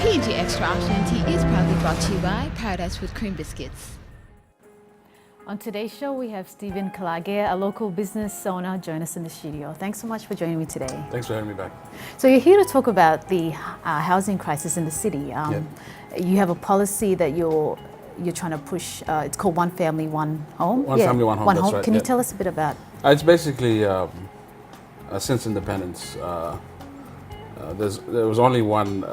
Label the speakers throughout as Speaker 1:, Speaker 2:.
Speaker 1: PNG Extra Afternoon Tea is proudly brought to you by Paradise with Cream Biscuits.
Speaker 2: On today's show, we have Steven Kilage, a local business owner, join us in the studio. Thanks so much for joining me today.
Speaker 3: Thanks for having me back.
Speaker 2: So you're here to talk about the housing crisis in the city. You have a policy that you're trying to push. It's called One Family, One Home.
Speaker 3: One family, one home. That's right.
Speaker 2: Can you tell us a bit about?
Speaker 3: It's basically since independence. There was only one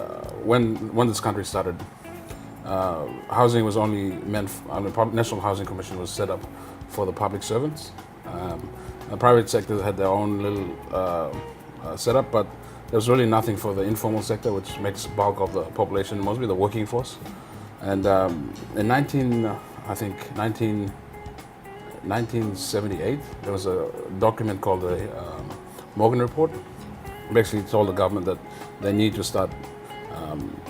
Speaker 3: when this country started. Housing was only meant. The National Housing Commission was set up for the public servants. The private sector had their own little setup, but there was really nothing for the informal sector, which makes the bulk of the population, mostly the working force. And in 1978, there was a document called the Morgan Report. Basically, told the government that they need to start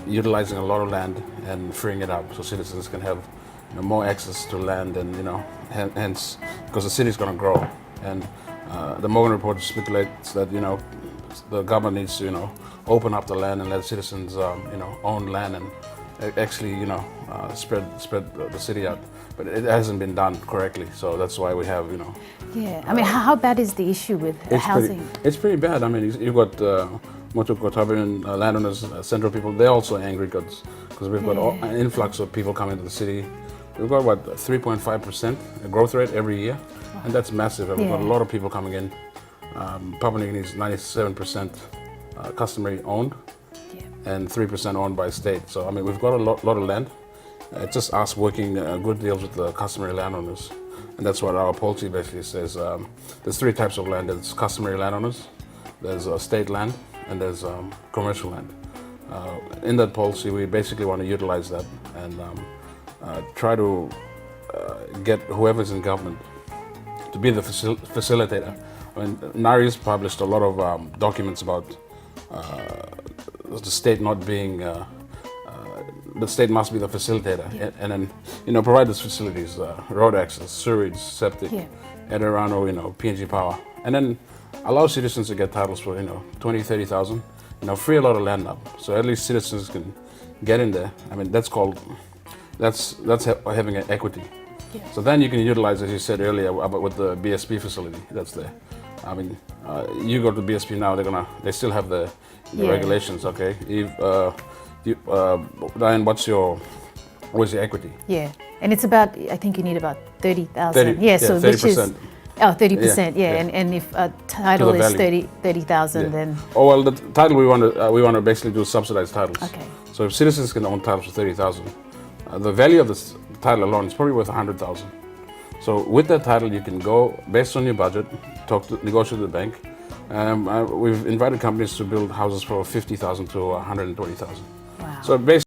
Speaker 3: utilizing a lot of land and freeing it up so citizens can have more access to land, and hence because the city is going to grow. And the Morgan Report speculates that the government needs to open up the land and let citizens own land and actually spread the city out. But it hasn't been done correctly, so that's why we have
Speaker 2: Yeah, I mean, how bad is the issue with housing?
Speaker 3: It's pretty bad. I mean, you've got Motu-Kotabian landowners, central people. They're also angry because we've got an influx of people coming to the city. We've got 3.5% growth rate every year, and that's massive. We've got a lot of people coming in. Papua New Guinea is 97% customary owned, and 3% owned by state. So I mean, we've got a lot of land. It's just us working good deals with the customary landowners, and that's what our policy basically says. There's three types of land. There's customary landowners, there's state land, and there's commercial land. In that policy, we basically want to utilize that and try to get whoever's in government to be the facilitator. I mean, NARI's published a lot of documents about the state not being, the state must be the facilitator, and then provide those facilities, road access, sewage, septic, Edirano, PNG power, and then allow citizens to get titles for 20, 30,000, free a lot of land up, so at least citizens can get in there. I mean, that's having an equity. So then you can utilize, as you said earlier, with the BSP facility that's there. I mean, you go to BSP now, they still have the regulations. Okay, Diane, what's your equity?
Speaker 2: Yeah, and it's about, I think you need about 30,000. So
Speaker 3: 30%.
Speaker 2: Which is 30%. And if a title is 30,000, then
Speaker 3: the title we want to basically do subsidized titles.
Speaker 2: Okay.
Speaker 3: So if citizens can own titles for 30,000, the value of this title alone is probably worth 100,000. So with that title, you can go based on your budget, negotiate with the bank. We've invited companies to build houses for 50,000 to 120,000.
Speaker 2: wow.
Speaker 3: So basically,